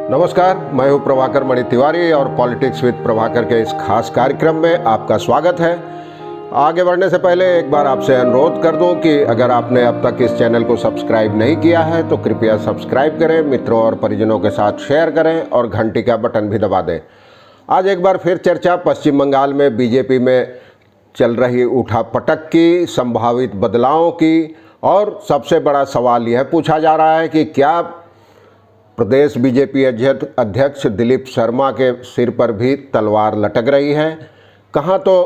नमस्कार, मैं हूं प्रभाकर मणि तिवारी और पॉलिटिक्स विद प्रभाकर के इस खास कार्यक्रम में आपका स्वागत है। आगे बढ़ने से पहले एक बार आपसे अनुरोध कर दूं कि अगर आपने अब तक इस चैनल को सब्सक्राइब नहीं किया है तो कृपया सब्सक्राइब करें, मित्रों और परिजनों के साथ शेयर करें और घंटी का बटन भी दबा दें। आज एक बार फिर चर्चा पश्चिम बंगाल में बीजेपी में चल रही उठापटक की, संभावित बदलावों की, और सबसे बड़ा सवाल यह पूछा जा रहा है कि क्या प्रदेश बीजेपी अध्यक्ष दिलीप शर्मा के सिर पर भी तलवार लटक रही है। कहाँ तो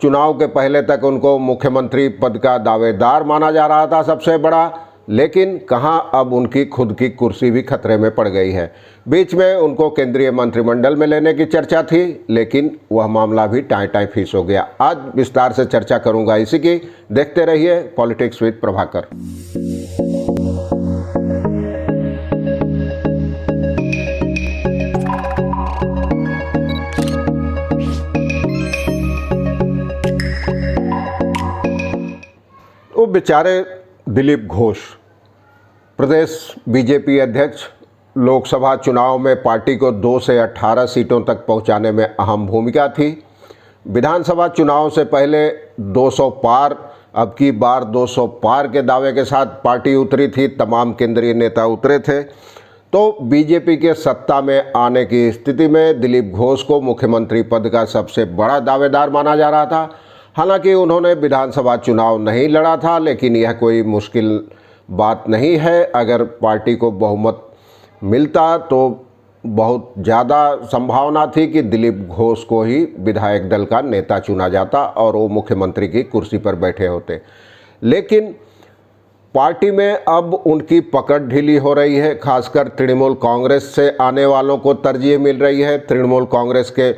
चुनाव के पहले तक उनको मुख्यमंत्री पद का दावेदार माना जा रहा था सबसे बड़ा, लेकिन कहाँ अब उनकी खुद की कुर्सी भी खतरे में पड़ गई है। बीच में उनको केंद्रीय मंत्रिमंडल में लेने की चर्चा थी, लेकिन वह मामला भी टाई फीस हो गया। आज विस्तार से चर्चा करूंगा इसी की। देखते रहिए पॉलिटिक्स विद प्रभाकर। वो बेचारे दिलीप घोष, प्रदेश बीजेपी अध्यक्ष, लोकसभा चुनाव में पार्टी को 2 से 18 सीटों तक पहुंचाने में अहम भूमिका थी। विधानसभा चुनाव से पहले 200 पार, अब की बार 200 पार के दावे के साथ पार्टी उतरी थी, तमाम केंद्रीय नेता उतरे थे। तो बीजेपी के सत्ता में आने की स्थिति में दिलीप घोष को मुख्यमंत्री पद का सबसे बड़ा दावेदार माना जा रहा था। हालांकि उन्होंने विधानसभा चुनाव नहीं लड़ा था, लेकिन यह कोई मुश्किल बात नहीं है। अगर पार्टी को बहुमत मिलता तो बहुत ज़्यादा संभावना थी कि दिलीप घोष को ही विधायक दल का नेता चुना जाता और वो मुख्यमंत्री की कुर्सी पर बैठे होते। लेकिन पार्टी में अब उनकी पकड़ ढीली हो रही है, खासकर तृणमूल कांग्रेस से आने वालों को तरजीह मिल रही है। तृणमूल कांग्रेस के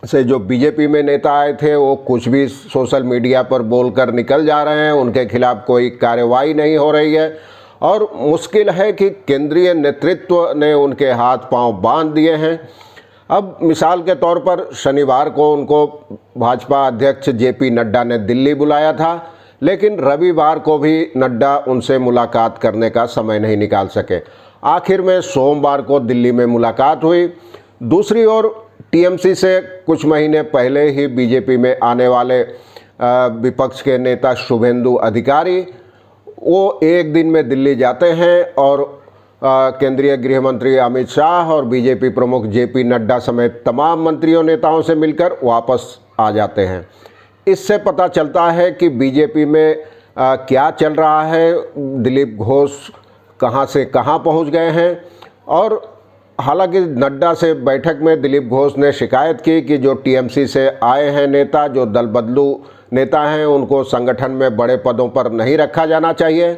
से जो बीजेपी में नेता आए थे वो कुछ भी सोशल मीडिया पर बोलकर निकल जा रहे हैं, उनके खिलाफ कोई कार्रवाई नहीं हो रही है और मुश्किल है कि केंद्रीय नेतृत्व ने उनके हाथ पांव बांध दिए हैं। अब मिसाल के तौर पर शनिवार को उनको भाजपा अध्यक्ष जेपी नड्डा ने दिल्ली बुलाया था, लेकिन रविवार को भी नड्डा उनसे मुलाकात करने का समय नहीं निकाल सके। आखिर में सोमवार को दिल्ली में मुलाकात हुई। दूसरी ओर टीएमसी से कुछ महीने पहले ही बीजेपी में आने वाले विपक्ष के नेता शुभेंदु अधिकारी, वो एक दिन में दिल्ली जाते हैं और केंद्रीय गृह मंत्री अमित शाह और बीजेपी प्रमुख जेपी नड्डा समेत तमाम मंत्रियों नेताओं से मिलकर वापस आ जाते हैं। इससे पता चलता है कि बीजेपी में क्या चल रहा है, दिलीप घोष कहाँ से कहाँ पहुँच गए हैं। और हालांकि नड्डा से बैठक में दिलीप घोष ने शिकायत की कि जो टीएमसी से आए हैं नेता, जो दल बदलू नेता हैं, उनको संगठन में बड़े पदों पर नहीं रखा जाना चाहिए।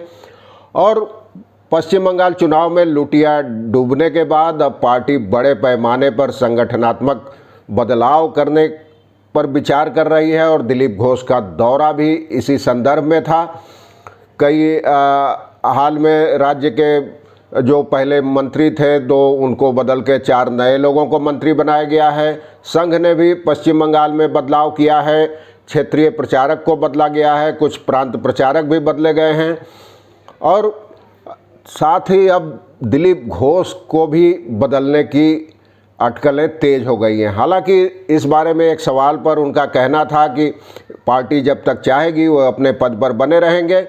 और पश्चिम बंगाल चुनाव में लुटिया डूबने के बाद अब पार्टी बड़े पैमाने पर संगठनात्मक बदलाव करने पर विचार कर रही है और दिलीप घोष का दौरा भी इसी संदर्भ में था। कई हाल में राज्य के जो पहले मंत्री थे तो उनको बदल के 4 नए लोगों को मंत्री बनाया गया है। संघ ने भी पश्चिम बंगाल में बदलाव किया है, क्षेत्रीय प्रचारक को बदला गया है, कुछ प्रांत प्रचारक भी बदले गए हैं और साथ ही अब दिलीप घोष को भी बदलने की अटकलें तेज हो गई हैं। हालांकि इस बारे में एक सवाल पर उनका कहना था कि पार्टी जब तक चाहेगी वो अपने पद पर बने रहेंगे,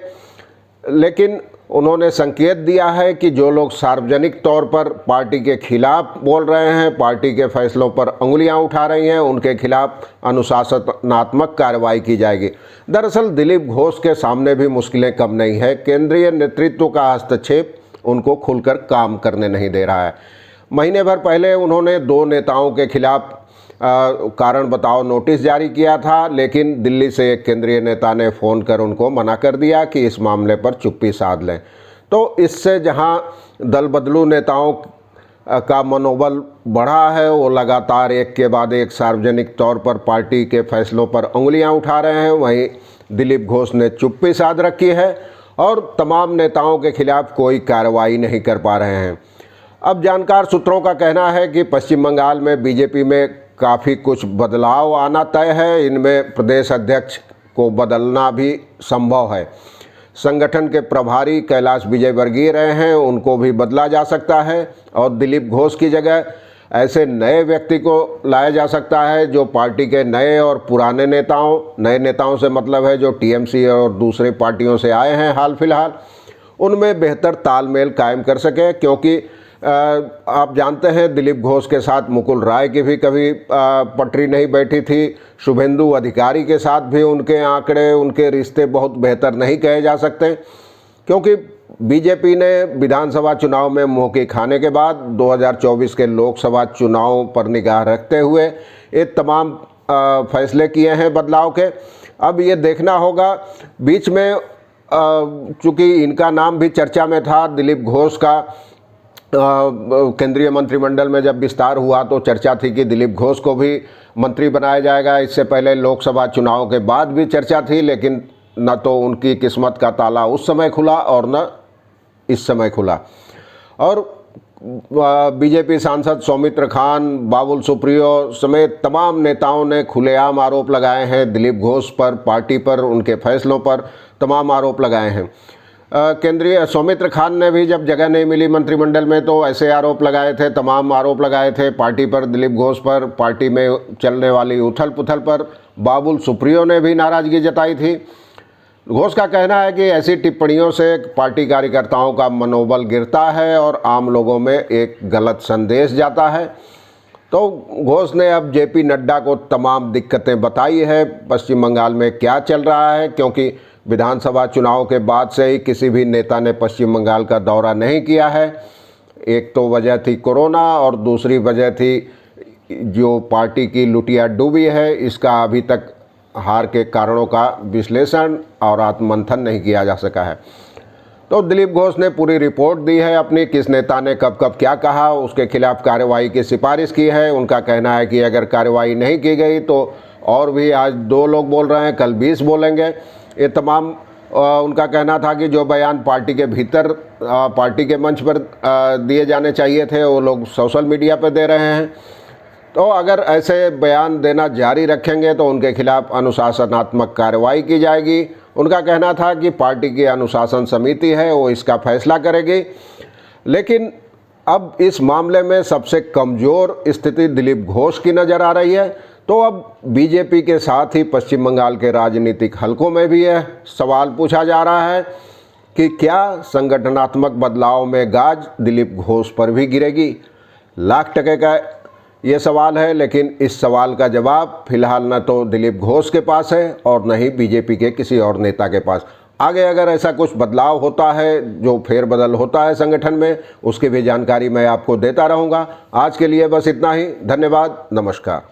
लेकिन उन्होंने संकेत दिया है कि जो लोग सार्वजनिक तौर पर पार्टी के खिलाफ बोल रहे हैं, पार्टी के फैसलों पर अंगुलियां उठा रही हैं, उनके खिलाफ अनुशासनात्मक कार्रवाई की जाएगी। दरअसल दिलीप घोष के सामने भी मुश्किलें कम नहीं है। केंद्रीय नेतृत्व का हस्तक्षेप उनको खुलकर काम करने नहीं दे रहा है। महीने भर पहले उन्होंने 2 नेताओं के खिलाफ कारण बताओ नोटिस जारी किया था, लेकिन दिल्ली से एक केंद्रीय नेता ने फ़ोन कर उनको मना कर दिया कि इस मामले पर चुप्पी साध लें। तो इससे जहां दल बदलू नेताओं का मनोबल बढ़ा है, वो लगातार एक के बाद एक सार्वजनिक तौर पर पार्टी के फैसलों पर उंगलियां उठा रहे हैं, वहीं दिलीप घोष ने चुप्पी साध रखी है और तमाम नेताओं के खिलाफ कोई कार्रवाई नहीं कर पा रहे हैं। अब जानकार सूत्रों का कहना है कि पश्चिम बंगाल में बीजेपी में काफ़ी कुछ बदलाव आना तय है। इनमें प्रदेश अध्यक्ष को बदलना भी संभव है। संगठन के प्रभारी कैलाश विजयवर्गीय रहे हैं, उनको भी बदला जा सकता है और दिलीप घोष की जगह ऐसे नए व्यक्ति को लाया जा सकता है जो पार्टी के नए और पुराने नए नेताओं से मतलब है जो टीएमसी और दूसरे पार्टियों से आए हैं हाल फिलहाल, उनमें बेहतर तालमेल कायम कर सके। क्योंकि आप जानते हैं दिलीप घोष के साथ मुकुल राय की भी कभी पटरी नहीं बैठी थी, शुभेंदु अधिकारी के साथ भी उनके आंकड़े, उनके रिश्ते बहुत बेहतर नहीं कहे जा सकते। क्योंकि बीजेपी ने विधानसभा चुनाव में मुँह की खाने के बाद 2024 के लोकसभा चुनाव पर निगाह रखते हुए ये तमाम फैसले किए हैं बदलाव के। अब ये देखना होगा, बीच में चूँकि इनका नाम भी चर्चा में था, दिलीप घोष का केंद्रीय मंत्रिमंडल में जब विस्तार हुआ तो चर्चा थी कि दिलीप घोष को भी मंत्री बनाया जाएगा। इससे पहले लोकसभा चुनाव के बाद भी चर्चा थी, लेकिन न तो उनकी किस्मत का ताला उस समय खुला और न इस समय खुला। और बीजेपी सांसद सौमित्र खान, बाबुल सुप्रियो समेत तमाम नेताओं ने खुलेआम आरोप लगाए हैं दिलीप घोष पर, पार्टी पर, उनके फैसलों पर तमाम आरोप लगाए हैं। केंद्रीय सौमित्र खान ने भी जब जगह नहीं मिली मंत्रिमंडल में तो ऐसे आरोप लगाए थे, तमाम आरोप लगाए थे पार्टी पर, दिलीप घोष पर, पार्टी में चलने वाली उथल पुथल पर। बाबुल सुप्रियो ने भी नाराज़गी जताई थी। घोष का कहना है कि ऐसी टिप्पणियों से पार्टी कार्यकर्ताओं का मनोबल गिरता है और आम लोगों में एक गलत संदेश जाता है। तो घोष ने अब जेपी नड्डा को तमाम दिक्कतें बताई है पश्चिम बंगाल में क्या चल रहा है, क्योंकि विधानसभा चुनाव के बाद से ही किसी भी नेता ने पश्चिम बंगाल का दौरा नहीं किया है। एक तो वजह थी कोरोना और दूसरी वजह थी जो पार्टी की लुटिया डूबी है, इसका अभी तक हार के कारणों का विश्लेषण और आत्ममंथन नहीं किया जा सका है। तो दिलीप घोष ने पूरी रिपोर्ट दी है अपनी, किस नेता ने कब कब क्या कहा, उसके खिलाफ कार्रवाई की सिफारिश की है। उनका कहना है कि अगर कार्रवाई नहीं की गई तो और भी, आज 2 लोग बोल रहे हैं, कल 20 बोलेंगे। ये तमाम उनका कहना था कि जो बयान पार्टी के भीतर पार्टी के मंच पर दिए जाने चाहिए थे वो लोग सोशल मीडिया पर दे रहे हैं। तो अगर ऐसे बयान देना जारी रखेंगे तो उनके खिलाफ अनुशासनात्मक कार्रवाई की जाएगी। उनका कहना था कि पार्टी की अनुशासन समिति है, वो इसका फैसला करेगी। लेकिन अब इस मामले में सबसे कमज़ोर स्थिति दिलीप घोष की नज़र आ रही है। तो अब बीजेपी के साथ ही पश्चिम बंगाल के राजनीतिक हलकों में भी यह सवाल पूछा जा रहा है कि क्या संगठनात्मक बदलाव में गाज दिलीप घोष पर भी गिरेगी। लाख टके का ये सवाल है, लेकिन इस सवाल का जवाब फिलहाल न तो दिलीप घोष के पास है और न ही बीजेपी के किसी और नेता के पास। आगे अगर ऐसा कुछ बदलाव होता है, जो फेरबदल होता है संगठन में, उसकी भी जानकारी मैं आपको देता रहूँगा। आज के लिए बस इतना ही। धन्यवाद, नमस्कार।